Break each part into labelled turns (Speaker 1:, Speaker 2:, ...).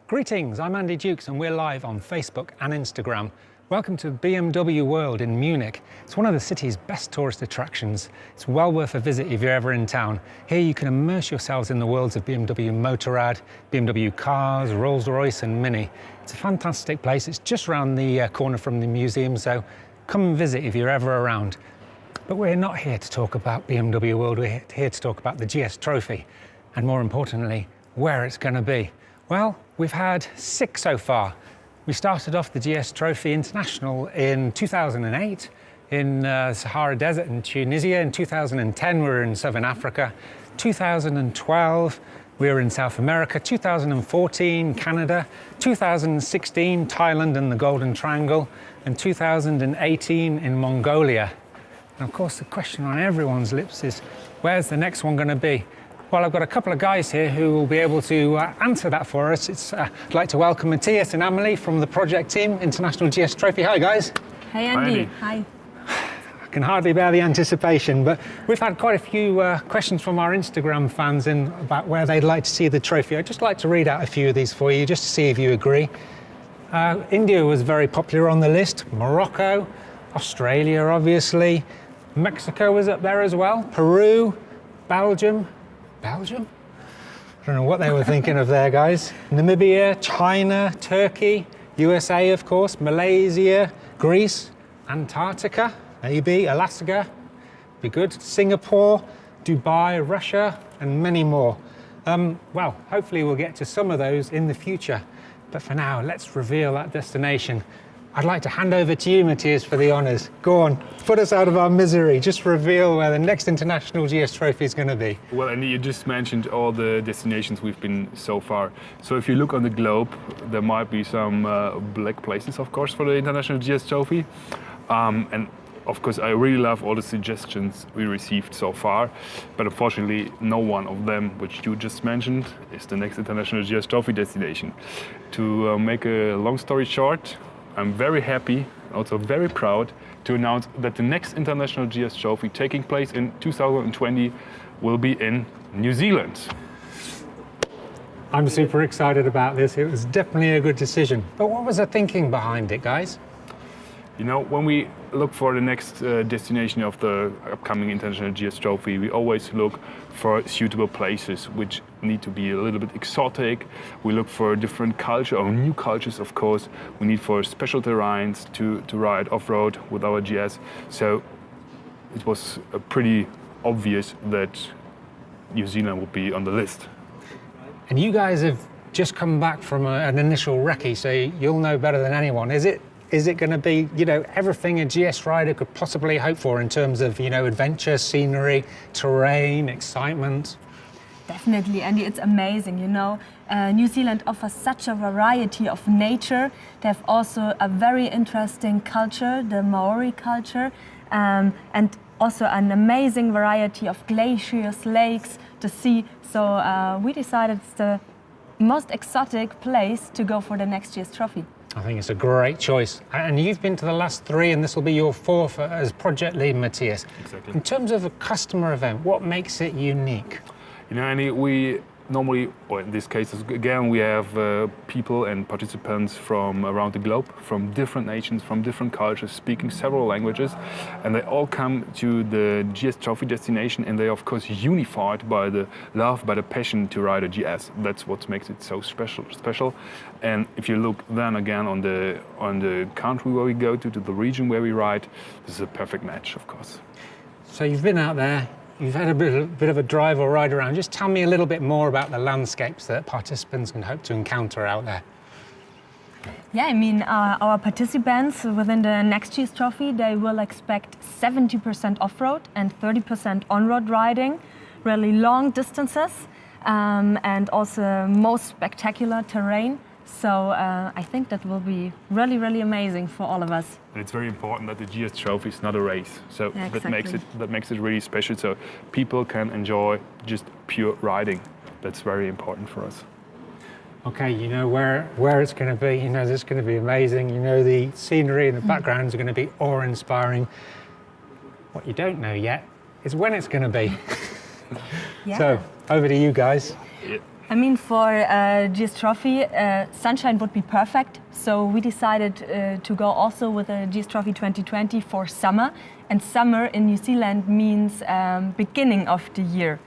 Speaker 1: Greetings, I'm Andy Dukes and we're live on Facebook and Instagram. Welcome to BMW World in Munich. It's one of the city's best tourist attractions. It's well worth a visit if you're ever in town. Here you can immerse yourselves in the worlds of BMW Motorrad, BMW cars, Rolls-Royce and Mini. It's a fantastic place. It's just around the corner from the museum, so come and visit if you're ever around. But we're not here to talk about BMW World, we're here to talk about the GS Trophy, and more importantly, where it's going to be. Well, we've had 6 so far. We started off the GS Trophy International in 2008 in Sahara Desert in Tunisia. In 2010 we were in Southern Africa. 2012 we were in South America. 2014 Canada. 2016 Thailand and the Golden Triangle. And 2018 in Mongolia. And of course the question on everyone's lips is, where's the next one going to be? Well, I've got a couple of guys here who will be able to answer that for us. I'd like to welcome Matthias and Amelie from the project team, International GS Trophy. Hi, guys.
Speaker 2: Hi, Andy. Hi.
Speaker 1: I can hardly bear the anticipation, but we've had quite a few questions from our Instagram fans about where they'd like to see the trophy. I'd just like to read out a few of these for you, just to see if you agree. India was very popular on the list. Morocco, Australia, obviously. Mexico was up there as well. Peru, Belgium. Belgium? I don't know what they were thinking of there, guys. Namibia, China, Turkey, USA, of course, Malaysia, Greece, Antarctica, maybe, Alaska, be good, Singapore, Dubai, Russia, and many more. Well, hopefully we'll get to some of those in the future. But for now, let's reveal that destination. I'd like to hand over to you, Matthias, for the honours. Go on, put us out of our misery. Just reveal where the next International GS Trophy is going to be.
Speaker 3: Well, Andy, you just mentioned all the destinations we've been so far. So if you look on the globe, there might be some black places, of course, for the International GS Trophy. And of course, I really love all the suggestions we received so far. But unfortunately, no one of them, which you just mentioned, is the next International GS Trophy destination. To make a long story short, I'm very happy, also very proud, to announce that the next International GS Trophy taking place in 2020 will be in New Zealand.
Speaker 1: I'm super excited about this. It was definitely a good decision. But what was the thinking behind it, guys?
Speaker 3: You know, when we look for the next destination of the upcoming International GS Trophy, we always look for suitable places which need to be a little bit exotic. We look for different culture, or new cultures, of course. We need for special terrains to ride off-road with our GS. So it was pretty obvious that New Zealand would be on the list.
Speaker 1: And you guys have just come back from an initial recce, so you'll know better than anyone. Is it going to be, you know, everything a GS rider could possibly hope for in terms of, you know, adventure, scenery, terrain, excitement?
Speaker 2: Definitely, Andy, it's amazing, you know. New Zealand offers such a variety of nature. They have also a very interesting culture, the Maori culture, and also an amazing variety of glaciers, lakes, the sea. So we decided it's the most exotic place to go for the next GS Trophy.
Speaker 1: I think it's a great choice. And you've been to the last 3 and this will be your 4th as project lead, Matthias.
Speaker 3: Exactly.
Speaker 1: In terms of a customer event, what makes it unique?
Speaker 3: You know, Andy, we normally, or in this case again, we have people and participants from around the globe, from different nations, from different cultures, speaking several languages, and they all come to the GS Trophy destination, and they are of course unified by the love, by the passion to ride a GS. That's what makes it so special. And if you look then again on the country where we go to the region where we ride, this is a perfect match, of course.
Speaker 1: So you've been out there. You've had a bit of a drive or ride around. Just tell me a little bit more about the landscapes that participants can hope to encounter out there.
Speaker 2: Yeah, I mean, our participants within the next GS Trophy, they will expect 70% off-road and 30% on-road riding, really long distances, and also most spectacular terrain. So I think that will be really, really amazing for all of us.
Speaker 3: And it's very important that the GS Trophy is not a race. So
Speaker 2: yeah,
Speaker 3: exactly. that makes it really special. So people can enjoy just pure riding. That's very important for us.
Speaker 1: Okay, you know where it's going to be. You know it's going to be amazing. You know the scenery and the backgrounds are going to be awe-inspiring. What you don't know yet is when it's going to be.
Speaker 2: Yeah.
Speaker 1: So over to you guys.
Speaker 3: Yeah.
Speaker 2: I mean, for GS Trophy, sunshine would be perfect. So we decided to go also with a GS Trophy 2020 for summer. And summer in New Zealand means beginning of the year.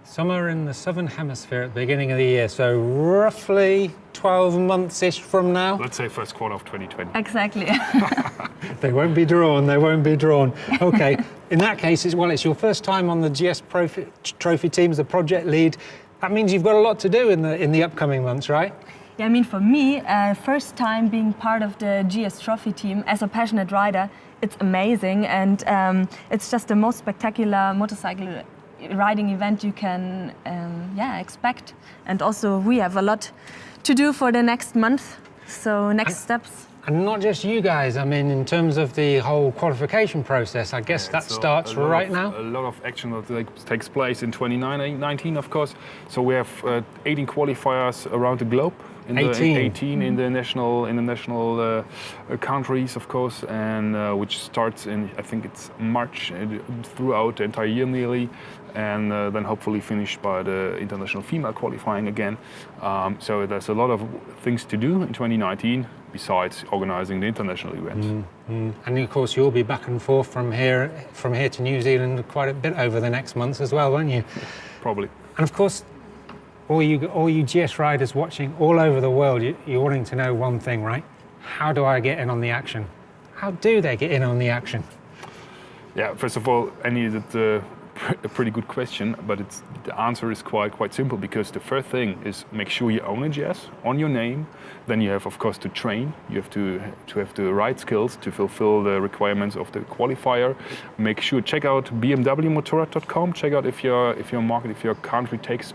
Speaker 1: Summer in the southern hemisphere at the beginning of the year, so roughly 12 months-ish from now.
Speaker 3: Let's say first quarter of 2020.
Speaker 2: Exactly.
Speaker 1: They won't be drawn, they won't be drawn. Okay, in that case, it's your first time on the GS Trophy team as the project lead. That means you've got a lot to do in the upcoming months, right?
Speaker 2: Yeah, I mean, for me, first time being part of the GS Trophy team as a passionate rider, it's amazing, and it's just the most spectacular motorcycle riding event you can expect. And also we have a lot to do for the next month, so next steps.
Speaker 1: And not just you guys, I mean, in terms of the whole qualification process, I guess that starts right now?
Speaker 3: A lot of action that takes place in 2019, of course. So we have 18 qualifiers around the globe. 18 in the national countries, of course, and which starts in, I think it's March, throughout the entire year nearly, and then hopefully finished by the international female qualifying again. So there's a lot of things to do in 2019 besides organizing the international event.
Speaker 1: And of course you'll be back and forth from here to New Zealand quite a bit over the next months as well, won't you?
Speaker 3: Probably.
Speaker 1: And of course, all you GS riders watching all over the world, you're wanting to know one thing, right? How do I get in on the action? How do they get in on the action?
Speaker 3: Yeah, first of all, I needed a pretty good question, but the answer is quite simple, because the first thing is make sure you own a GS on your name. Then you have, of course, to train. You have to have the right skills to fulfill the requirements of the qualifier. Make sure, check out bmwmotorrad.com. Check out if your country takes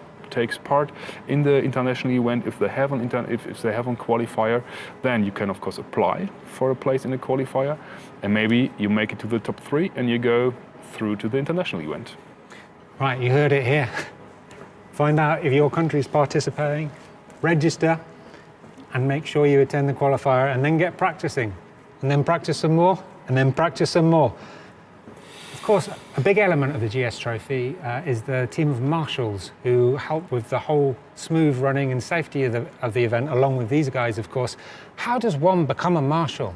Speaker 3: part in the international event. If they have a qualifier, then you can of course apply for a place in the qualifier, and maybe you make it to the top 3 and you go through to the international event.
Speaker 1: Right, you heard it here. Find out if your country is participating, register, and make sure you attend the qualifier, and then get practicing, and then practice some more, and then practice some more. Of course, a big element of the GS Trophy is the team of marshals who help with the whole smooth running and safety of the event, along with these guys, of course. How does one become a marshal?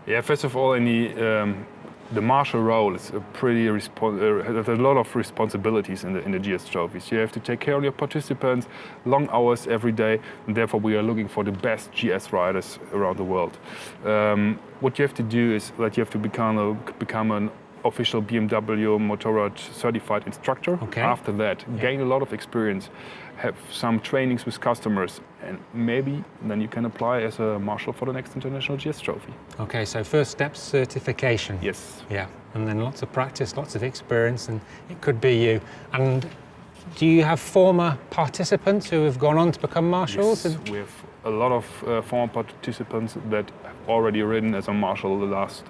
Speaker 3: Yeah, first of all, the marshal role is there's a lot of responsibilities in the GS Trophies. You have to take care of your participants, long hours every day, and therefore we are looking for the best GS riders around the world. What you have to do is that you have to become an official BMW Motorrad certified instructor.
Speaker 1: Okay.
Speaker 3: After that, gain a lot of experience, have some trainings with customers, and maybe then you can apply as a marshal for the next international GS Trophy.
Speaker 1: Okay, so first step, certification.
Speaker 3: Yes.
Speaker 1: Yeah, and then lots of practice, lots of experience, and it could be you. And do you have former participants who have gone on to become marshals?
Speaker 3: Yes, we have a lot of former participants that have already ridden as a marshal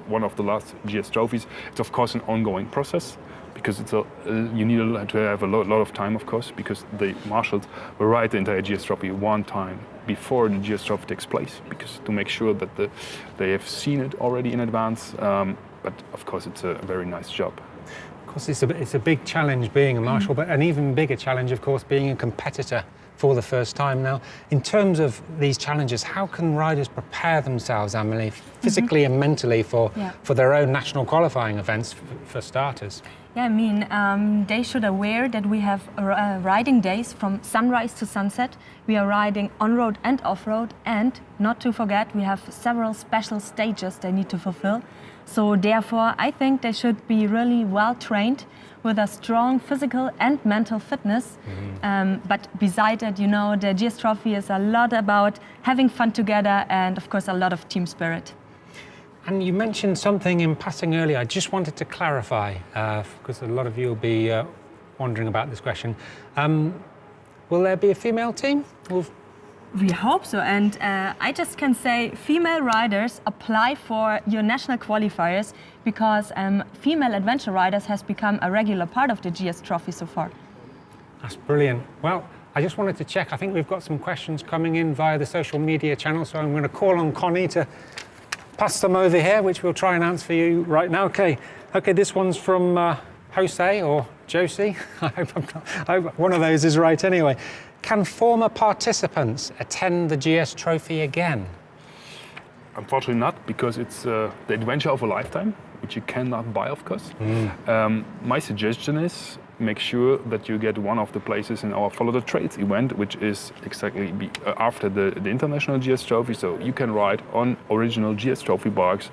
Speaker 3: one of the last GS Trophies. It's of course an ongoing process, because you need to have a lot of time, of course, because the marshals will ride the entire GS Trophy one time before the GS Trophy takes place, because to make sure that they have seen it already in advance. But of course, it's a very nice job.
Speaker 1: Of course, it's a big challenge being a marshal, but an even bigger challenge, of course, being a competitor for the first time. Now, in terms of these challenges, how can riders prepare themselves, Amelie, physically and mentally for their own national qualifying events, for starters?
Speaker 2: Yeah, I mean, they should aware that we have riding days from sunrise to sunset. We are riding on-road and off-road, and not to forget, we have several special stages they need to fulfill. So therefore, I think they should be really well trained with a strong physical and mental fitness. But beside that, you know, the GS Trophy is a lot about having fun together and, of course, a lot of team spirit.
Speaker 1: And you mentioned something in passing earlier. I just wanted to clarify, because a lot of you will be wondering about this question. Will there be a female team?
Speaker 2: We hope so, and I just can say female riders apply for your national qualifiers, because female adventure riders has become a regular part of the GS Trophy so far.
Speaker 1: That's brilliant. Well, I just wanted to check. I think we've got some questions coming in via the social media channel, so I'm going to call on Connie to pass them over here, which we'll try and answer for you right now. Okay, this one's from Jose or Josie. I hope one of those is right anyway. Can former participants attend the GS Trophy again?
Speaker 3: Unfortunately not, because it's the adventure of a lifetime, which you cannot buy, of course. My suggestion is make sure that you get one of the places in our Follow the Trades event, which is exactly after the International GS Trophy, so you can ride on original GS Trophy bikes,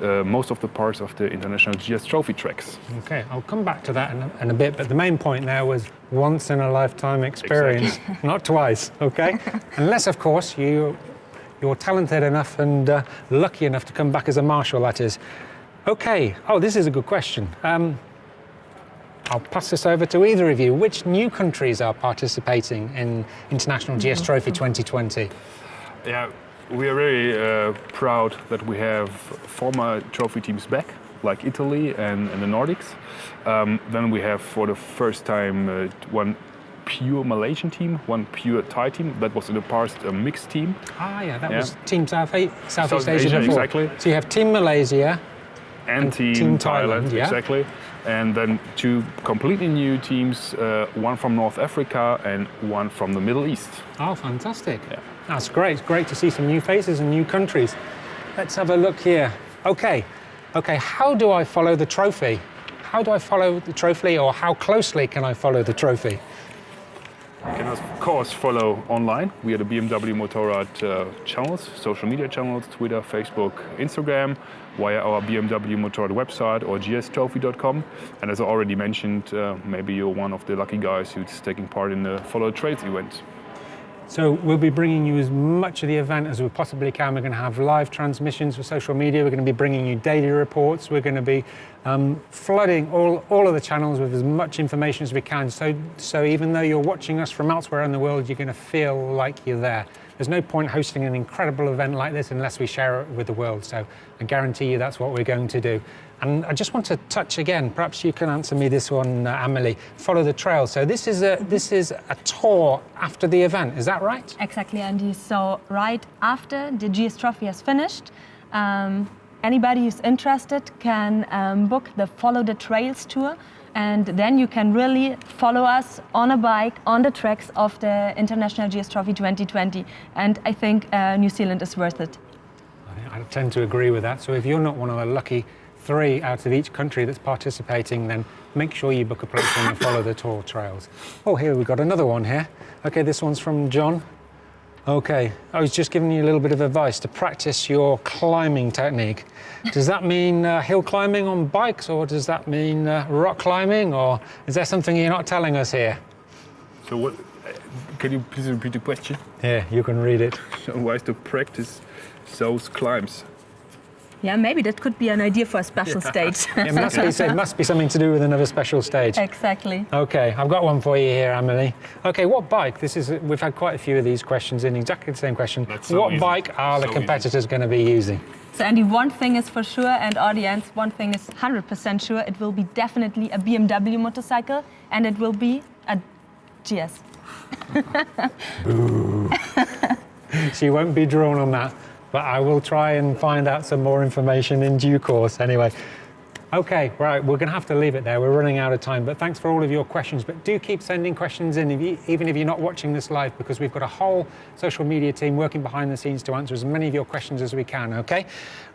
Speaker 3: most of the parts of the International GS Trophy tracks.
Speaker 1: Okay, I'll come back to that in a bit, but the main point there was once in a lifetime experience,
Speaker 3: Exactly.
Speaker 1: not twice, okay? Unless, of course, you're talented enough and lucky enough to come back as a marshal, that is. Okay, oh, this is a good question. I'll pass this over to either of you. Which new countries are participating in International GS Trophy 2020?
Speaker 3: Yeah, we are very proud that we have former trophy teams back, like Italy and the Nordics. Then we have, for the first time, one pure Malaysian team, one pure Thai team. That was in the past a mixed team.
Speaker 1: Ah, yeah, that was Team Southeast Asia
Speaker 3: Asia,
Speaker 1: before.
Speaker 3: exactly.
Speaker 1: So you have Team Malaysia
Speaker 3: And Team Thailand,
Speaker 1: yeah.
Speaker 3: exactly. And then two completely new teams, one from North Africa and one from the Middle East.
Speaker 1: Oh, fantastic.
Speaker 3: Yeah.
Speaker 1: That's great. It's great to see some new faces and new countries. Let's have a look here. Okay, how do I follow the trophy? How do I follow the trophy, or how closely can I follow the trophy?
Speaker 3: You can, of course, follow online. We are the BMW Motorrad channels, social media channels, Twitter, Facebook, Instagram, via our BMW Motorrad website or gstrophy.com. And as I already mentioned, maybe you're one of the lucky guys who's taking part in the Follow the Trades event.
Speaker 1: So we'll be bringing you as much of the event as we possibly can. We're going to have live transmissions for social media. We're going to be bringing you daily reports. We're going to be flooding all of the channels with as much information as we can. So even though you're watching us from elsewhere in the world, you're going to feel like you're there. There's no point hosting an incredible event like this unless we share it with the world. So I guarantee you that's what we're going to do. And I just want to touch again, perhaps you can answer me this one, Amelie, follow the trail. So this is a tour after the event, is that right?
Speaker 2: Exactly, Andy. So right after the GS Trophy has finished, anybody who's interested can book the Follow the Trails tour, and then you can really follow us on a bike on the tracks of the International GS Trophy 2020. And I think New Zealand is worth it.
Speaker 1: I tend to agree with that. So if you're not one of the lucky 3 out of each country that's participating, then make sure you book a place when you follow the tour trails. Oh, here we've got another one here. Okay, this one's from John. Okay, I was just giving you a little bit of advice to practice your climbing technique. Does that mean hill climbing on bikes, or does that mean rock climbing, or is there something you're not telling us here?
Speaker 3: So what? Can you please repeat the question?
Speaker 1: Yeah, you can read it.
Speaker 3: So why is to practice those climbs?
Speaker 2: Yeah, maybe that could be an idea for a special stage.
Speaker 1: It must be something to do with another special stage.
Speaker 2: Exactly.
Speaker 1: Okay, I've got one for you here, Amelie. Okay, what bike? We've had quite a few of these questions in, exactly the same question.
Speaker 3: That's so
Speaker 1: what
Speaker 3: easy.
Speaker 1: bike are the competitors going to be using?
Speaker 2: So Andy, one thing is for sure, and audience, one thing is 100% sure, it will be definitely a BMW motorcycle, and it will be a GS.
Speaker 1: Boo. She won't be drawn on that, but I will try and find out some more information in due course anyway. Okay, right, we're going to have to leave it there. We're running out of time, but thanks for all of your questions. But do keep sending questions in, even if you're not watching this live, because we've got a whole social media team working behind the scenes to answer as many of your questions as we can, okay?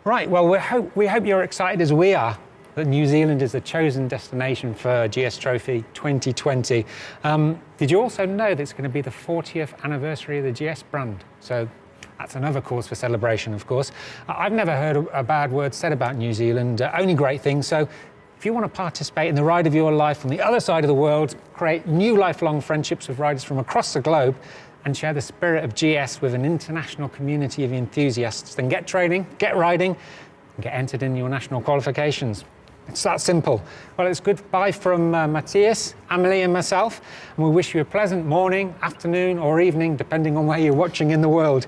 Speaker 1: Right, well, we hope you're excited as we are that New Zealand is the chosen destination for GS Trophy 2020. Did you also know that it's going to be the 40th anniversary of the GS brand? So that's another cause for celebration, of course. I've never heard a bad word said about New Zealand, only great things. So if you want to participate in the ride of your life on the other side of the world, create new lifelong friendships with riders from across the globe, and share the spirit of GS with an international community of enthusiasts, then get training, get riding, and get entered in your national qualifications. It's that simple. Well, it's goodbye from Matthias, Amelie and myself, and we wish you a pleasant morning, afternoon or evening, depending on where you're watching in the world.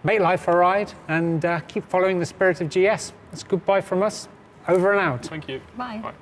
Speaker 1: Make life a ride and keep following the spirit of GS. It's goodbye from us. Over and out.
Speaker 3: Thank you.
Speaker 2: Bye.
Speaker 3: Bye.